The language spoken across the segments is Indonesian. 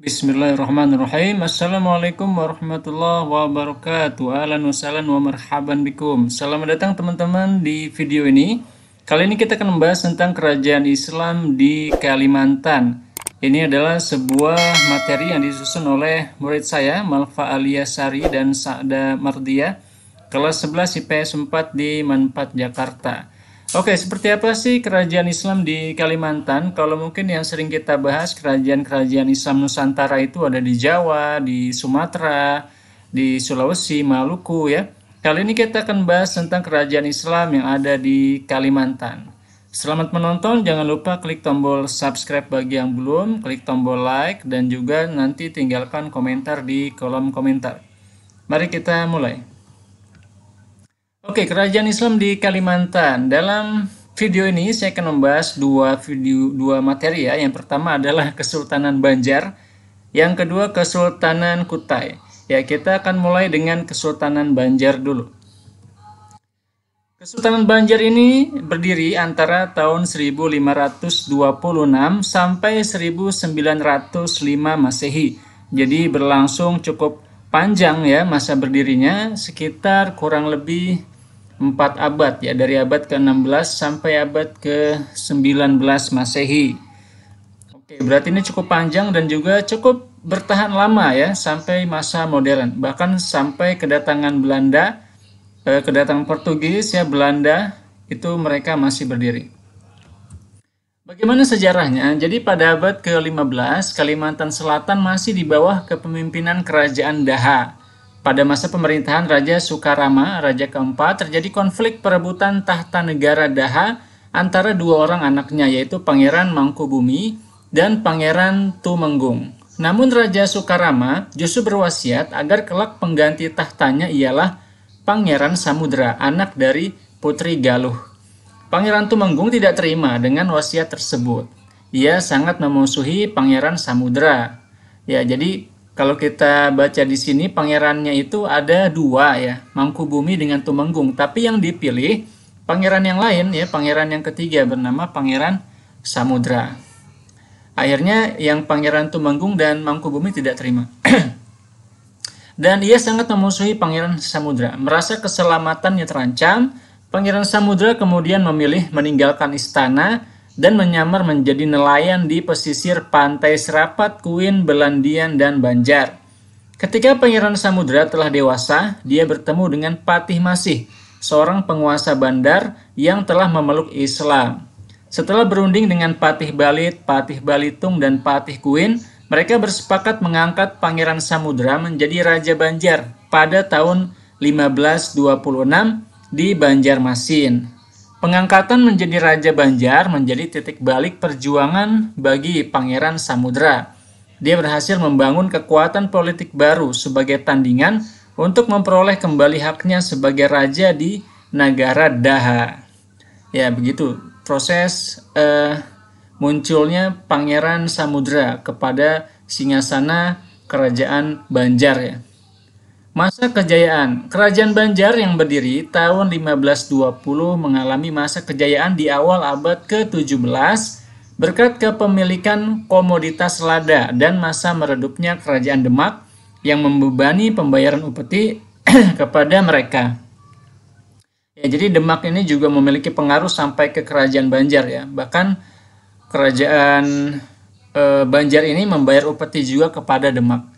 Bismillahirrahmanirrahim. Assalamualaikum warahmatullahi wabarakatuh. Ahlan wa sahlan wa marhaban bikum. Selamat datang teman-teman di video ini. Kali ini kita akan membahas tentang kerajaan Islam di Kalimantan. Ini adalah sebuah materi yang disusun oleh murid saya, Malfa Aliyasari dan Sa'da Mardia, kelas 11 IPS 4 di Manpat, Jakarta. Oke, seperti apa sih kerajaan Islam di Kalimantan? Kalau mungkin yang sering kita bahas, kerajaan-kerajaan Islam Nusantara itu ada di Jawa, di Sumatera, di Sulawesi, Maluku ya. Kali ini kita akan bahas tentang kerajaan Islam yang ada di Kalimantan. Selamat menonton, jangan lupa klik tombol subscribe bagi yang belum, klik tombol like, dan juga nanti tinggalkan komentar di kolom komentar. Mari kita mulai. Oke, kerajaan Islam di Kalimantan. Dalam video ini saya akan membahas dua materi ya. Yang pertama adalah Kesultanan Banjar, yang kedua Kesultanan Kutai. Ya, kita akan mulai dengan Kesultanan Banjar dulu. Kesultanan Banjar ini berdiri antara tahun 1526 sampai 1905 Masehi. Jadi berlangsung cukup panjang ya masa berdirinya, sekitar kurang lebih 4 abad ya, dari abad ke-16 sampai abad ke-19 Masehi. Oke, berarti ini cukup panjang dan juga cukup bertahan lama ya sampai masa modern. Bahkan sampai kedatangan Belanda, kedatangan Portugis ya, Belanda, itu mereka masih berdiri. Bagaimana sejarahnya? Jadi pada abad ke-15 Kalimantan Selatan masih di bawah kepemimpinan Kerajaan Daha. Pada masa pemerintahan Raja Sukarama, Raja keempat, terjadi konflik perebutan tahta negara Daha antara dua orang anaknya, yaitu Pangeran Mangkubumi dan Pangeran Tumenggung. Namun Raja Sukarama justru berwasiat agar kelak pengganti tahtanya ialah Pangeran Samudra, anak dari Putri Galuh. Pangeran Tumenggung tidak terima dengan wasiat tersebut. Ia sangat memusuhi Pangeran Samudra. Ya, jadi kalau kita baca di sini pangerannya itu ada dua ya, Mangkubumi dengan Tumenggung. Tapi yang dipilih pangeran yang lain ya, pangeran yang ketiga bernama Pangeran Samudra. Akhirnya yang Pangeran Tumenggung dan Mangkubumi tidak terima. Dan ia sangat memusuhi Pangeran Samudra. Merasa keselamatannya terancam, Pangeran Samudra kemudian memilih meninggalkan istana dan menyamar menjadi nelayan di pesisir pantai Serapat, Kuin, Belandian, dan Banjar. Ketika Pangeran Samudra telah dewasa, dia bertemu dengan Patih Masih, seorang penguasa bandar yang telah memeluk Islam. Setelah berunding dengan Patih Balit, Patih Balitung, dan Patih Kuin, mereka bersepakat mengangkat Pangeran Samudra menjadi Raja Banjar pada tahun 1526 di Banjarmasin. Pengangkatan menjadi Raja Banjar menjadi titik balik perjuangan bagi Pangeran Samudra. Dia berhasil membangun kekuatan politik baru sebagai tandingan untuk memperoleh kembali haknya sebagai raja di negara Daha. Ya, begitu proses munculnya Pangeran Samudra kepada singgasana Kerajaan Banjar ya. Masa kejayaan. Kerajaan Banjar yang berdiri tahun 1520 mengalami masa kejayaan di awal abad ke-17 berkat kepemilikan komoditas lada dan masa meredupnya Kerajaan Demak yang membebani pembayaran upeti kepada mereka. Ya, jadi Demak ini juga memiliki pengaruh sampai ke Kerajaan Banjar ya. Bahkan Kerajaan Banjar ini membayar upeti juga kepada Demak.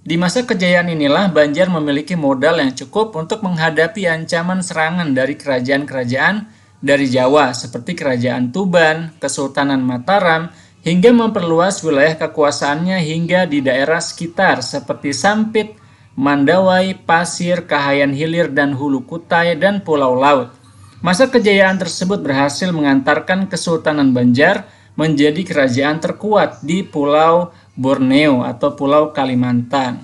Di masa kejayaan inilah Banjar memiliki modal yang cukup untuk menghadapi ancaman serangan dari kerajaan-kerajaan dari Jawa seperti Kerajaan Tuban, Kesultanan Mataram, hingga memperluas wilayah kekuasaannya hingga di daerah sekitar seperti Sampit, Mandawai, Pasir, Kahayan Hilir, dan Hulu Kutai, dan Pulau Laut. Masa kejayaan tersebut berhasil mengantarkan Kesultanan Banjar menjadi kerajaan terkuat di Pulau Borneo atau Pulau Kalimantan.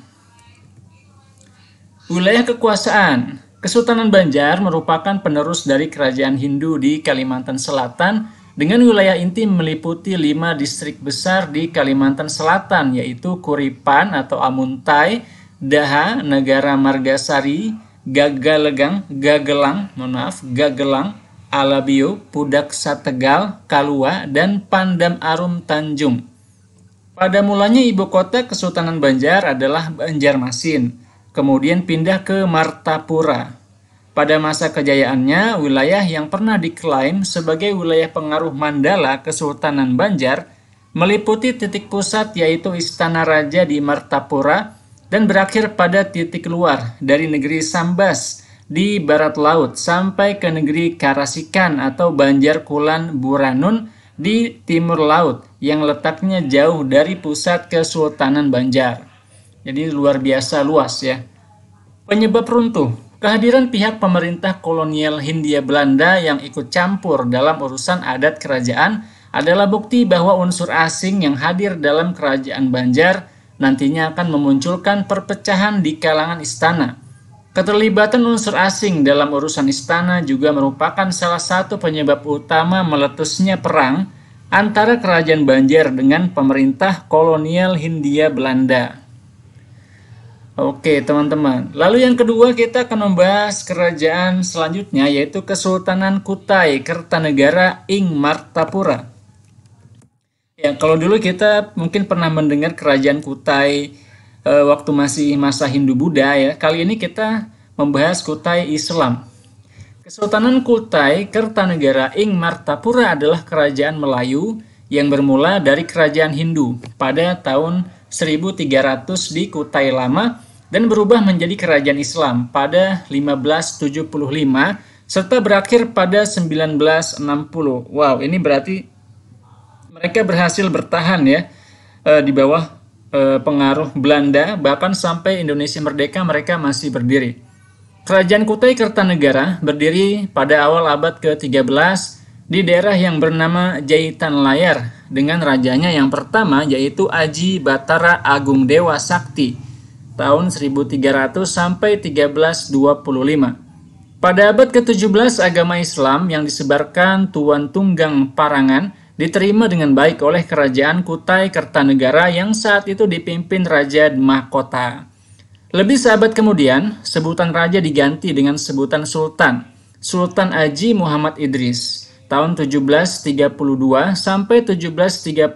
Wilayah kekuasaan. Kesultanan Banjar merupakan penerus dari kerajaan Hindu di Kalimantan Selatan dengan wilayah inti meliputi 5 distrik besar di Kalimantan Selatan, yaitu Kuripan atau Amuntai, Daha, Negara Margasari, Gagelang, Alabio, Pudak Sategal, Kalua, dan Pandam Arum Tanjung. Pada mulanya ibu kota Kesultanan Banjar adalah Banjarmasin, kemudian pindah ke Martapura. Pada masa kejayaannya, wilayah yang pernah diklaim sebagai wilayah pengaruh Mandala Kesultanan Banjar meliputi titik pusat yaitu Istana Raja di Martapura dan berakhir pada titik luar dari negeri Sambas di barat laut sampai ke negeri Karasikan atau Banjar Kulan Buranun di timur laut yang letaknya jauh dari pusat Kesultanan Banjar. Jadi luar biasa luas ya. Penyebab runtuh, kehadiran pihak pemerintah kolonial Hindia Belanda yang ikut campur dalam urusan adat kerajaan adalah bukti bahwa unsur asing yang hadir dalam kerajaan Banjar nantinya akan memunculkan perpecahan di kalangan istana. Keterlibatan unsur asing dalam urusan istana juga merupakan salah satu penyebab utama meletusnya perang antara kerajaan Banjar dengan pemerintah kolonial Hindia Belanda. Oke teman-teman, lalu yang kedua kita akan membahas kerajaan selanjutnya yaitu Kesultanan Kutai Kertanegara ing Martapura. Ya, kalau dulu kita mungkin pernah mendengar kerajaan Kutai waktu masih masa Hindu-Buddha ya. Kali ini kita membahas Kutai Islam. Kesultanan Kutai Kertanegara ing Martapura adalah kerajaan Melayu yang bermula dari kerajaan Hindu pada tahun 1300 di Kutai Lama dan berubah menjadi kerajaan Islam pada 1575 serta berakhir pada 1960. Wow, ini berarti mereka berhasil bertahan ya di bawah pengaruh Belanda, bahkan sampai Indonesia merdeka mereka masih berdiri. Kerajaan Kutai Kertanegara berdiri pada awal abad ke-13 di daerah yang bernama Jaitan Layar dengan rajanya yang pertama yaitu Aji Batara Agung Dewa Sakti tahun 1300 sampai 1325. Pada abad ke-17 agama Islam yang disebarkan Tuan Tunggang Parangan diterima dengan baik oleh kerajaan Kutai Kertanegara yang saat itu dipimpin Raja Mahkota. Lebih seabad kemudian, sebutan raja diganti dengan sebutan Sultan, Sultan Aji Muhammad Idris, tahun 1732 sampai 1739,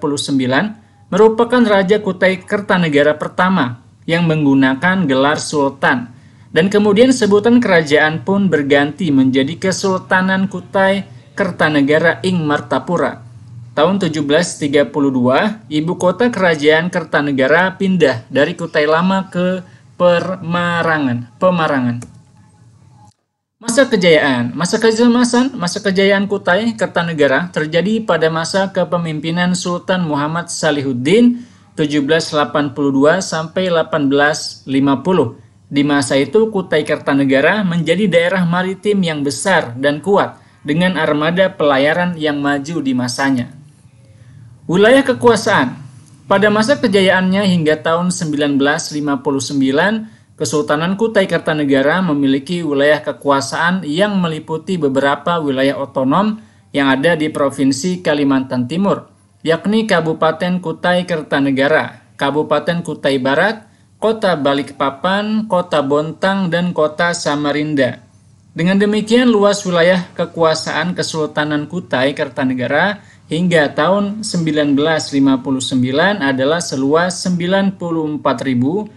merupakan Raja Kutai Kertanegara pertama yang menggunakan gelar Sultan, dan kemudian sebutan kerajaan pun berganti menjadi Kesultanan Kutai Kertanegara ing Martapura. Tahun 1732, ibu kota kerajaan Kertanegara pindah dari Kutai Lama ke Pemarangan. Masa kejayaan. Masa kejayaan Kutai Kertanegara terjadi pada masa kepemimpinan Sultan Muhammad Salihuddin 1782 sampai 1850. Di masa itu Kutai Kertanegara menjadi daerah maritim yang besar dan kuat dengan armada pelayaran yang maju di masanya. Wilayah kekuasaan. Pada masa kejayaannya hingga tahun 1959, Kesultanan Kutai Kertanegara memiliki wilayah kekuasaan yang meliputi beberapa wilayah otonom yang ada di Provinsi Kalimantan Timur, yakni Kabupaten Kutai Kertanegara, Kabupaten Kutai Barat, Kota Balikpapan, Kota Bontang, dan Kota Samarinda. Dengan demikian, luas wilayah kekuasaan Kesultanan Kutai Kertanegara hingga tahun 1959 adalah seluas 94.700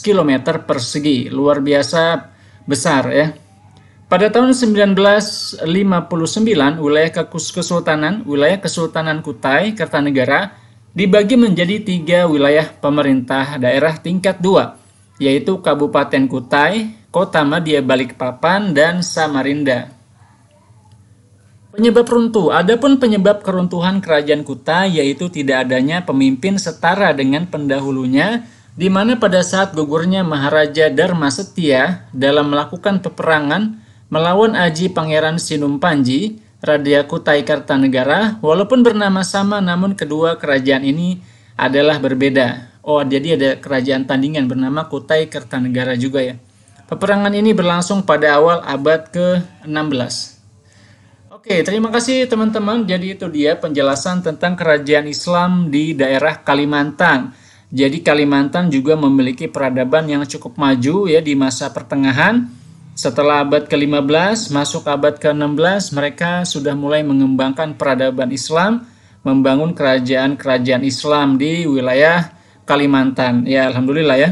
km persegi. Luar biasa besar ya. Pada tahun 1959, wilayah Kesultanan Kutai Kertanegara dibagi menjadi 3 wilayah pemerintah daerah tingkat 2, yaitu Kabupaten Kutai, Kota Madya Balikpapan, dan Samarinda. Penyebab runtuh. Adapun penyebab keruntuhan kerajaan Kutai yaitu tidak adanya pemimpin setara dengan pendahulunya, di mana pada saat gugurnya Maharaja Dharma Setia dalam melakukan peperangan melawan Aji Pangeran Sinumpanji, Raja Kutai Kertanegara, walaupun bernama sama namun kedua kerajaan ini adalah berbeda. Oh, jadi ada kerajaan tandingan bernama Kutai Kertanegara juga ya. Peperangan ini berlangsung pada awal abad ke-16. Oke, terima kasih teman-teman. Jadi itu dia penjelasan tentang kerajaan Islam di daerah Kalimantan. Jadi Kalimantan juga memiliki peradaban yang cukup maju ya di masa pertengahan. Setelah abad ke-15 masuk abad ke-16 mereka sudah mulai mengembangkan peradaban Islam. membangun kerajaan-kerajaan Islam di wilayah Kalimantan. Ya, alhamdulillah ya.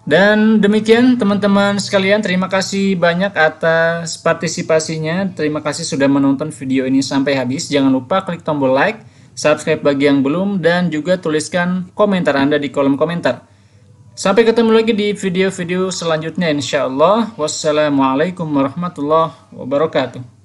Dan demikian teman-teman sekalian, terima kasih banyak atas partisipasinya. Terima kasih sudah menonton video ini sampai habis. Jangan lupa klik tombol like, subscribe bagi yang belum, dan juga tuliskan komentar Anda di kolom komentar. Sampai ketemu lagi di video-video selanjutnya insya Allah. Wassalamualaikum warahmatullahi wabarakatuh.